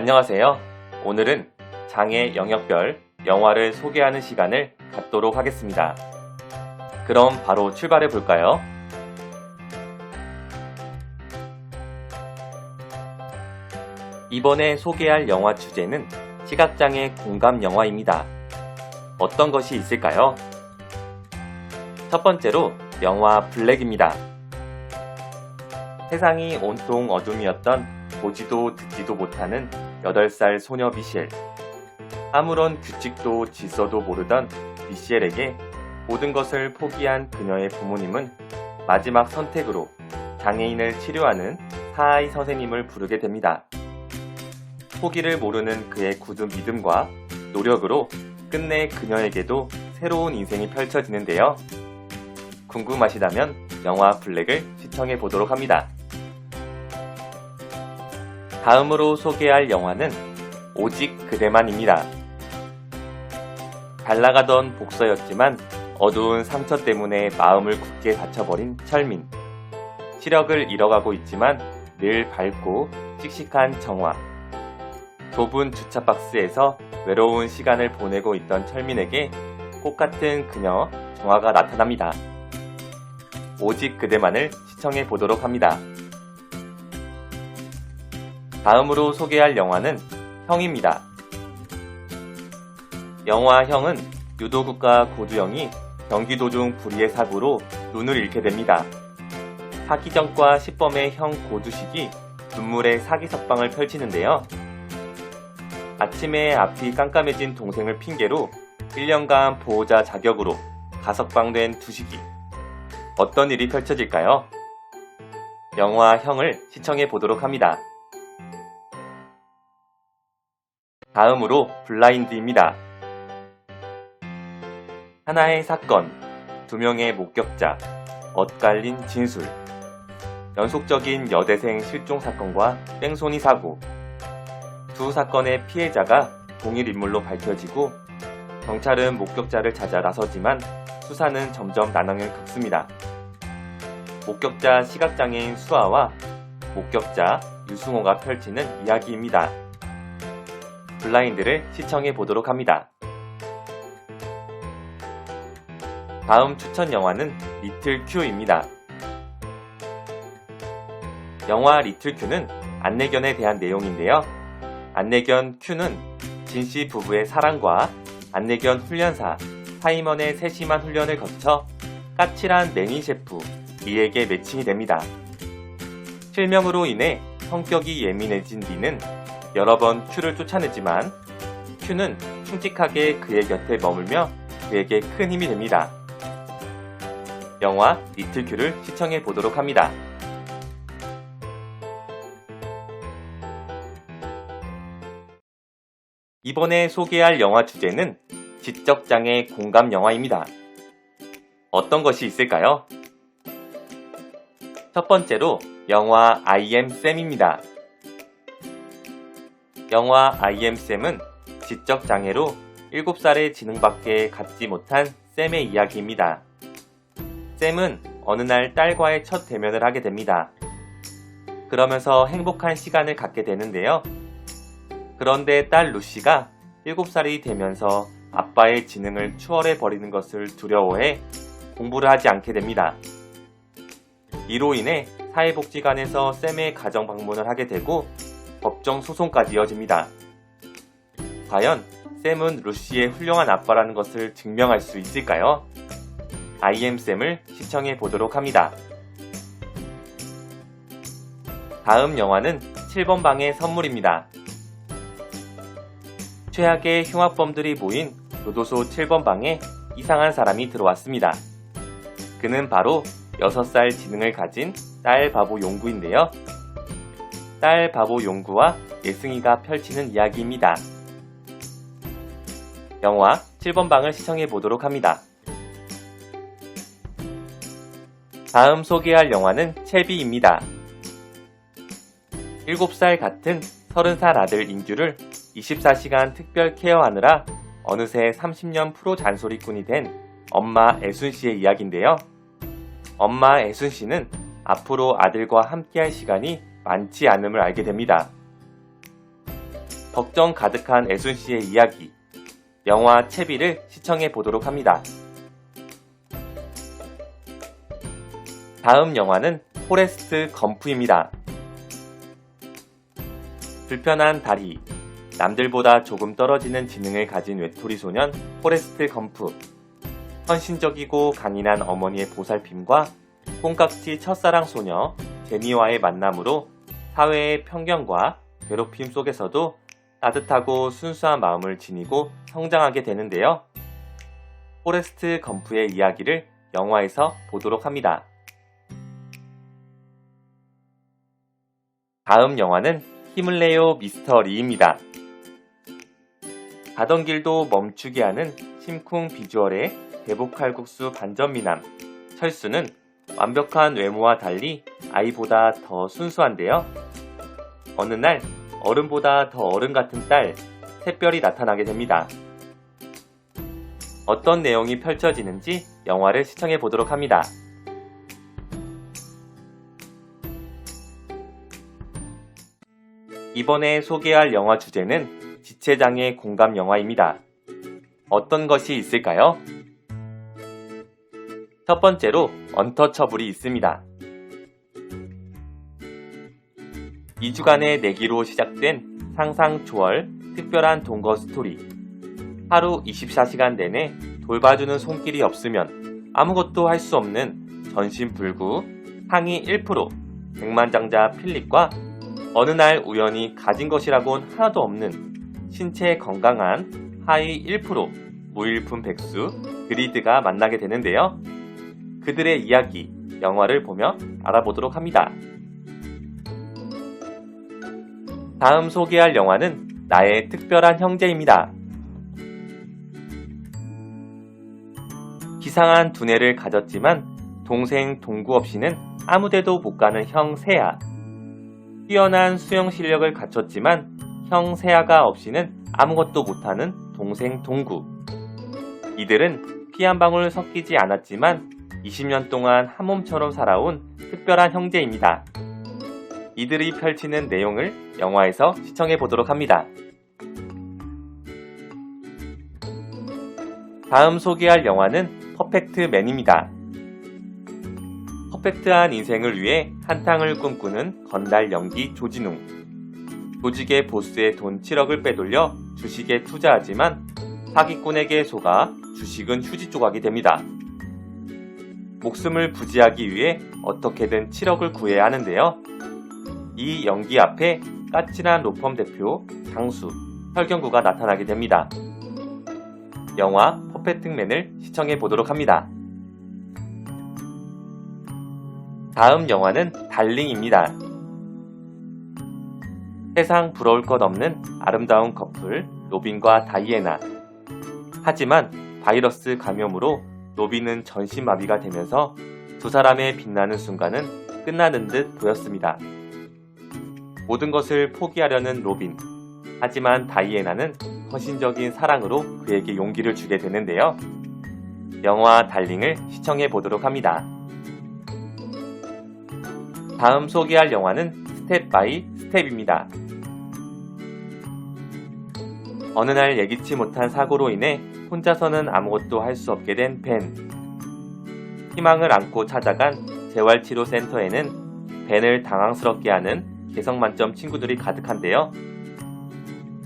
안녕하세요. 오늘은 장애 영역별 영화를 소개하는 시간을 갖도록 하겠습니다. 그럼 바로 출발해 볼까요? 이번에 소개할 영화 주제는 시각장애 공감 영화입니다. 어떤 것이 있을까요? 첫 번째로 영화 블랙입니다. 세상이 온통 어둠이었던 보지도 듣지도 못하는 8살 소녀 미셸. 아무런 규칙도 질서도 모르던 미셸에게 모든 것을 포기한 그녀의 부모님은 마지막 선택으로 장애인을 치료하는 사하이 선생님을 부르게 됩니다. 포기를 모르는 그의 굳은 믿음과 노력으로 끝내 그녀에게도 새로운 인생이 펼쳐지는데요. 궁금하시다면 영화 블랙을 시청해 보도록 합니다. 다음으로 소개할 영화는 오직 그대만입니다. 잘 나가던 복서였지만 어두운 상처 때문에 마음을 굳게 다쳐버린 철민. 시력을 잃어가고 있지만 늘 밝고 씩씩한 정화. 좁은 주차박스에서 외로운 시간을 보내고 있던 철민에게 꽃같은 그녀 정화가 나타납니다. 오직 그대만을 시청해 보도록 합니다. 다음으로 소개할 영화는 형입니다. 영화 형은 유도국가 고두영이 경기도 중 불의의 사고로 눈을 잃게 됩니다. 사기전과 시범의 형 고두식이 눈물의 사기 석방을 펼치는데요. 아침에 앞이 깜깜해진 동생을 핑계로 1년간 보호자 자격으로 가석방된 두식이. 어떤 일이 펼쳐질까요? 영화 형을 시청해 보도록 합니다. 다음으로 블라인드입니다. 하나의 사건, 2명의 목격자, 엇갈린 진술, 연속적인 여대생 실종 사건과 뺑소니 사고. 두 사건의 피해자가 동일 인물로 밝혀지고 경찰은 목격자를 찾아 나서지만 수사는 점점 난항을 겪습니다. 목격자 시각장애인 수아와 목격자 유승호가 펼치는 이야기입니다. 블라인드를 시청해 보도록 합니다. 다음 추천 영화는 리틀 큐입니다. 영화 리틀 큐는 안내견에 대한 내용인데요. 안내견 큐는 진씨 부부의 사랑과 안내견 훈련사 사이먼의 세심한 훈련을 거쳐 까칠한 매니 셰프 리에게 매칭이 됩니다. 실명으로 인해 성격이 예민해진 리는 여러 번 큐를 쫓아내지만 큐는 충직하게 그의 곁에 머물며 그에게 큰 힘이 됩니다. 영화 리틀 큐를 시청해 보도록 합니다. 이번에 소개할 영화 주제는 지적장애 공감 영화입니다. 어떤 것이 있을까요? 첫 번째로 영화 I am Sam입니다. 영화 I am Sam은 지적장애로 7살의 지능밖에 갖지 못한 샘의 이야기입니다. 샘은 어느 날 딸과의 첫 대면을 하게 됩니다. 그러면서 행복한 시간을 갖게 되는데요. 그런데 딸 루시가 7살이 되면서 아빠의 지능을 추월해 버리는 것을 두려워해 공부를 하지 않게 됩니다. 이로 인해 사회복지관에서 샘의 가정 방문을 하게 되고 법정 소송까지 이어집니다. 과연 샘은 루시의 훌륭한 아빠라는 것을 증명할 수 있을까요? I am 샘을 시청해 보도록 합니다. 다음 영화는 7번 방의 선물입니다. 최악의 흉악범들이 모인 교도소 7번 방에 이상한 사람이 들어왔습니다. 그는 바로 6살 지능을 가진 딸 바보 용구인데요. 딸 바보 용구와 예승이가 펼치는 이야기입니다. 영화 7번 방을 시청해 보도록 합니다. 다음 소개할 영화는 채비입니다. 7살 같은 30살 아들 인규를 24시간 특별 케어하느라 어느새 30년 프로 잔소리꾼이 된 엄마 애순씨의 이야기인데요. 엄마 애순씨는 앞으로 아들과 함께할 시간이 많지 않음을 알게 됩니다. 걱정 가득한 애순씨의 이야기, 영화 채비를 시청해 보도록 합니다. 다음 영화는 포레스트 검프입니다. 불편한 다리, 남들보다 조금 떨어지는 지능을 가진 외톨이 소년 포레스트 검프. 헌신적이고 강인한 어머니의 보살핌과 콩깍지 첫사랑 소녀 제니와의 만남으로 사회의 편견과 괴롭힘 속에서도 따뜻하고 순수한 마음을 지니고 성장하게 되는데요. 포레스트 검프의 이야기를 영화에서 보도록 합니다. 다음 영화는 힘을 내요 미스터 리입니다. 가던 길도 멈추게 하는 심쿵 비주얼의 대복 칼국수 반전미남 철수는 완벽한 외모와 달리 아이보다 더 순수한데요. 어느 날 어른보다 더 어른 같은 딸 샛별이 나타나게 됩니다. 어떤 내용이 펼쳐지는지 영화를 시청해 보도록 합니다. 이번에 소개할 영화 주제는 지체장애 공감 영화입니다. 어떤 것이 있을까요? 첫 번째로 언터처블이 있습니다. 2주간의 내기로 시작된 상상 초월 특별한 동거 스토리. 하루 24시간 내내 돌봐주는 손길이 없으면 아무것도 할 수 없는 전신불구 상위 1% 백만장자 필립과 어느 날 우연히 가진 것이라곤 하나도 없는 신체 건강한 하위 1% 무일푼 백수 그리드가 만나게 되는데요. 그들의 이야기, 영화를 보며 알아보도록 합니다. 다음 소개할 영화는 나의 특별한 형제입니다. 기상한 두뇌를 가졌지만 동생 동구 없이는 아무데도 못 가는 형 세아. 뛰어난 수영 실력을 갖췄지만 형 세아가 없이는 아무것도 못하는 동생 동구. 이들은 피 한 방울 섞이지 않았지만 20년 동안 한 몸처럼 살아온 특별한 형제입니다. 이들이 펼치는 내용을 영화에서 시청해 보도록 합니다. 다음 소개할 영화는 퍼펙트맨입니다. 퍼펙트한 인생을 위해 한탕을 꿈꾸는 건달 연기 조진웅. 조직의 보스의 돈 7억을 빼돌려 주식에 투자하지만 사기꾼에게 속아 주식은 휴지 조각이 됩니다. 목숨을 부지하기 위해 어떻게든 7억을 구해야 하는데요. 이 연기 앞에 까칠한 로펌 대표 장수, 설경구가 나타나게 됩니다. 영화 퍼펙트맨을 시청해 보도록 합니다. 다음 영화는 달링입니다. 세상 부러울 것 없는 아름다운 커플 로빈과 다이애나. 하지만 바이러스 감염으로 로빈은 전신마비가 되면서 두 사람의 빛나는 순간은 끝나는 듯 보였습니다. 모든 것을 포기하려는 로빈. 하지만 다이애나는 헌신적인 사랑으로 그에게 용기를 주게 되는데요. 영화 달링을 시청해 보도록 합니다. 다음 소개할 영화는 스텝 바이 스텝입니다. 어느 날 예기치 못한 사고로 인해 혼자서는 아무것도 할 수 없게 된 벤. 희망을 안고 찾아간 재활치료센터에는 벤을 당황스럽게 하는 개성만점 친구들이 가득한데요.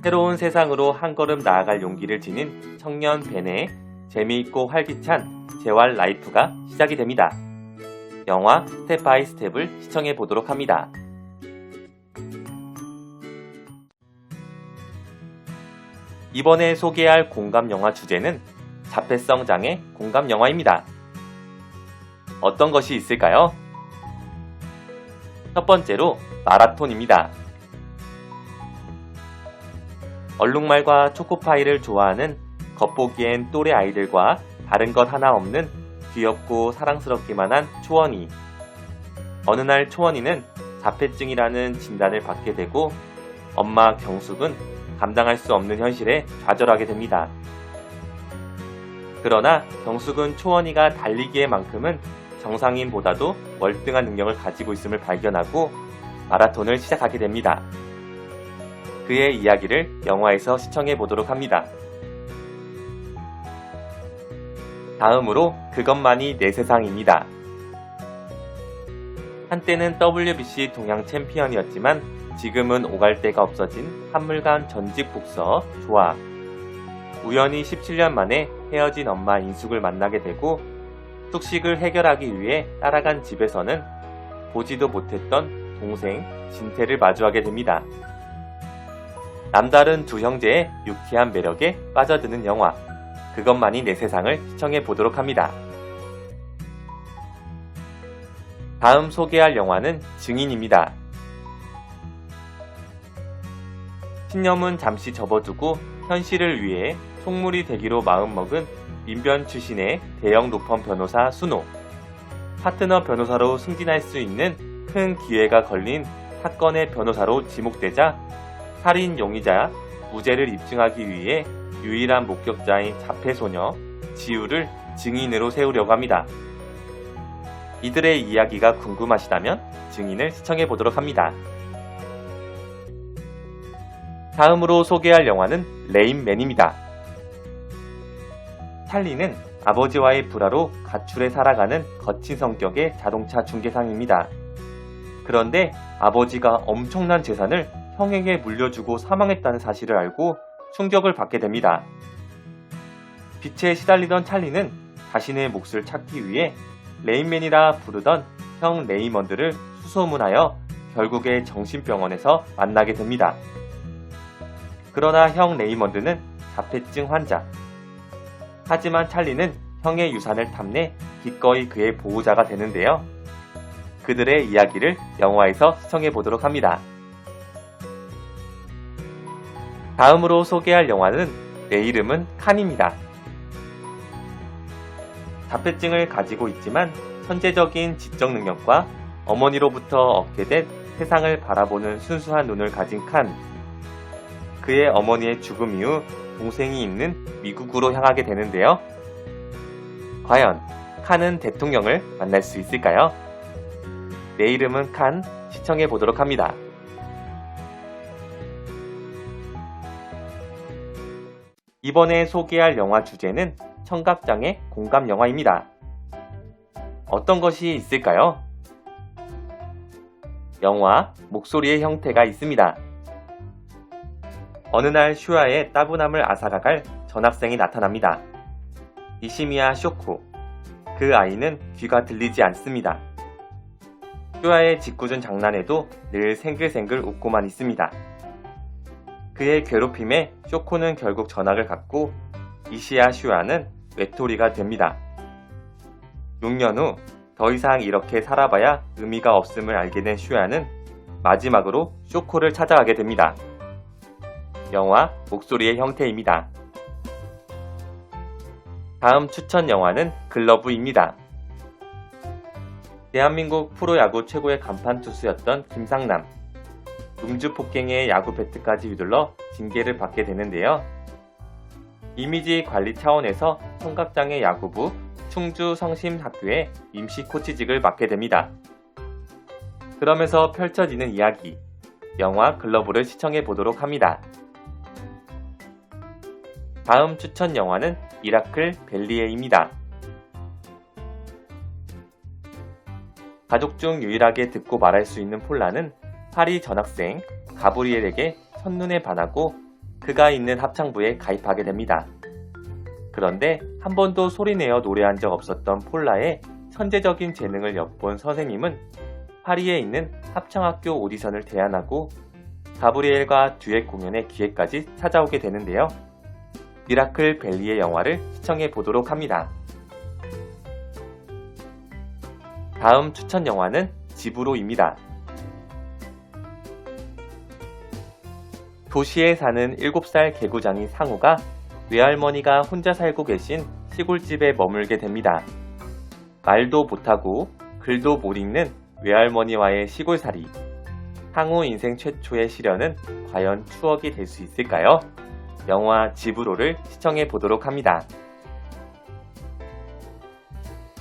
새로운 세상으로 한 걸음 나아갈 용기를 지닌 청년 벤의 재미있고 활기찬 재활 라이프가 시작이 됩니다. 영화 스텝 바이 스텝을 시청해 보도록 합니다. 이번에 소개할 공감 영화 주제는 자폐성 장애 공감 영화입니다. 어떤 것이 있을까요? 첫 번째로 마라톤입니다. 얼룩말과 초코파이를 좋아하는 겉보기엔 또래 아이들과 다른 것 하나 없는 귀엽고 사랑스럽기만 한 초원이. 어느 날 초원이는 자폐증이라는 진단을 받게 되고 엄마 경숙은 감당할 수 없는 현실에 좌절하게 됩니다. 그러나 경숙은 초원이가 달리기에만큼은 정상인보다도 월등한 능력을 가지고 있음을 발견하고 마라톤을 시작하게 됩니다. 그의 이야기를 영화에서 시청해 보도록 합니다. 다음으로 그것만이 내 세상입니다. 한때는 WBC 동양 챔피언이었지만 지금은 오갈 데가 없어진 한물간 전직 복서 조아. 우연히 17년 만에 헤어진 엄마 인숙을 만나게 되고 숙식을 해결하기 위해 따라간 집에서는 보지도 못했던 동생 진태를 마주하게 됩니다. 남다른 두 형제의 유쾌한 매력에 빠져드는 영화 그것만이 내 세상을 시청해 보도록 합니다. 다음 소개할 영화는 증인입니다. 신념은 잠시 접어두고 현실을 위해 속물이 되기로 마음먹은 민변 출신의 대형 로펌 변호사 순호. 파트너 변호사로 승진할 수 있는 큰 기회가 걸린 사건의 변호사로 지목되자 살인 용의자 무죄를 입증하기 위해 유일한 목격자인 자폐소녀 지우를 증인으로 세우려고 합니다. 이들의 이야기가 궁금하시다면 증인을 시청해 보도록 합니다. 다음으로 소개할 영화는 레인맨입니다. 찰리는 아버지와의 불화로 가출해 살아가는 거친 성격의 자동차 중개상입니다. 그런데 아버지가 엄청난 재산을 형에게 물려주고 사망했다는 사실을 알고 충격을 받게 됩니다. 빛에 시달리던 찰리는 자신의 몫을 찾기 위해 레인맨이라 부르던 형 레이먼드를 수소문하여 결국에 정신병원에서 만나게 됩니다. 그러나 형 레이먼드는 자폐증 환자. 하지만 찰리는 형의 유산을 탐내 기꺼이 그의 보호자가 되는데요. 그들의 이야기를 영화에서 시청해 보도록 합니다. 다음으로 소개할 영화는 내 이름은 칸입니다. 자폐증을 가지고 있지만 천재적인 지적 능력과 어머니로부터 얻게 된 세상을 바라보는 순수한 눈을 가진 칸. 그의 어머니의 죽음 이후 동생이 있는 미국으로 향하게 되는데요. 과연 칸은 대통령을 만날 수 있을까요? 내 이름은 칸 시청해 보도록 합니다. 이번에 소개할 영화 주제는 청각장애 공감 영화입니다. 어떤 것이 있을까요? 영화 목소리의 형태가 있습니다. 어느 날 슈아의 따분함을 앗아가갈 전학생이 나타납니다. 이시미야 쇼코. 그 아이는 귀가 들리지 않습니다. 슈아의 짓궂은 장난에도 늘 생글생글 웃고만 있습니다. 그의 괴롭힘에 쇼코는 결국 전학을 갔고 이시야 슈아는 외톨이가 됩니다. 6년 후 더 이상 이렇게 살아봐야 의미가 없음을 알게 된 슈아는 마지막으로 쇼코를 찾아가게 됩니다. 영화 목소리의 형태입니다. 다음 추천 영화는 글러브입니다. 대한민국 프로야구 최고의 간판 투수였던 김상남. 음주폭행에 야구 배트까지 휘둘러 징계를 받게 되는데요. 이미지 관리 차원에서 청각장애 야구부 충주 성심학교의 임시 코치직을 맡게 됩니다. 그러면서 펼쳐지는 이야기, 영화 글러브를 시청해 보도록 합니다. 다음 추천 영화는 미라클 벨리에입니다. 가족 중 유일하게 듣고 말할 수 있는 폴라는 파리 전학생 가브리엘에게 첫눈에 반하고 그가 있는 합창부에 가입하게 됩니다. 그런데 한 번도 소리내어 노래한 적 없었던 폴라의 천재적인 재능을 엿본 선생님은 파리에 있는 합창학교 오디션을 대안하고 가브리엘과 듀엣 공연의 기회까지 찾아오게 되는데요. 미라클 벨리의 영화를 시청해 보도록 합니다. 다음 추천 영화는 집으로입니다. 도시에 사는 7살 개구장이 상우가 외할머니가 혼자 살고 계신 시골집에 머물게 됩니다. 말도 못하고 글도 못 읽는 외할머니와의 시골살이. 상우 인생 최초의 시련은 과연 추억이 될 수 있을까요? 영화 집으로를 시청해 보도록 합니다.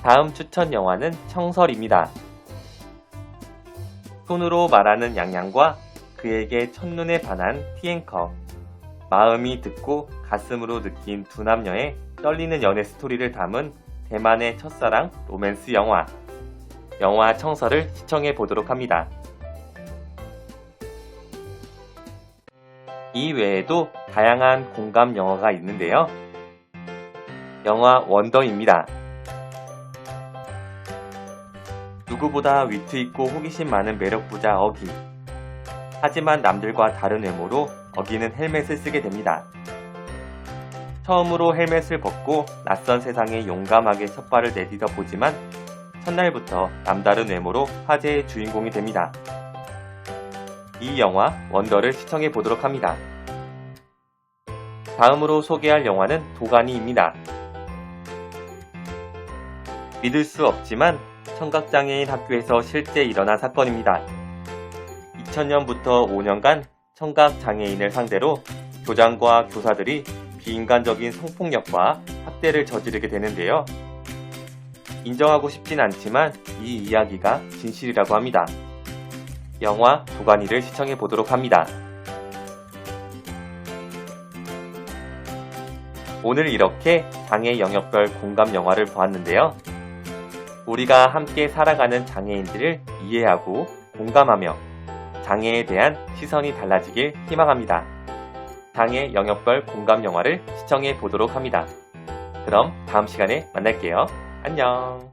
다음 추천 영화는 청설입니다. 손으로 말하는 양양과 그에게 첫눈에 반한 티앵커, 마음이 듣고 가슴으로 느낀 두 남녀의 떨리는 연애 스토리를 담은 대만의 첫사랑 로맨스 영화, 영화 청서를 시청해 보도록 합니다. 이 외에도 다양한 공감 영화가 있는데요. 영화 원더입니다. 누구보다 위트 있고 호기심 많은 매력부자 어기. 하지만 남들과 다른 외모로 어기는 헬멧을 쓰게 됩니다. 처음으로 헬멧을 벗고 낯선 세상에 용감하게 첫 발을 내디뎌 보지만 첫날부터 남다른 외모로 화제의 주인공이 됩니다. 이 영화 원더를 시청해 보도록 합니다. 다음으로 소개할 영화는 도가니입니다. 믿을 수 없지만 청각장애인 학교에서 실제 일어난 사건입니다. 2000년부터 5년간 청각장애인을 상대로 교장과 교사들이 비인간적인 성폭력과 학대를 저지르게 되는데요. 인정하고 싶진 않지만 이 이야기가 진실이라고 합니다. 영화 도가니를 시청해 보도록 합니다. 오늘 이렇게 장애 영역별 공감 영화를 보았는데요. 우리가 함께 살아가는 장애인들을 이해하고 공감하며 장애에 대한 시선이 달라지길 희망합니다. 장애 영역별 공감 영화를 시청해 보도록 합니다. 그럼 다음 시간에 만날게요. 안녕.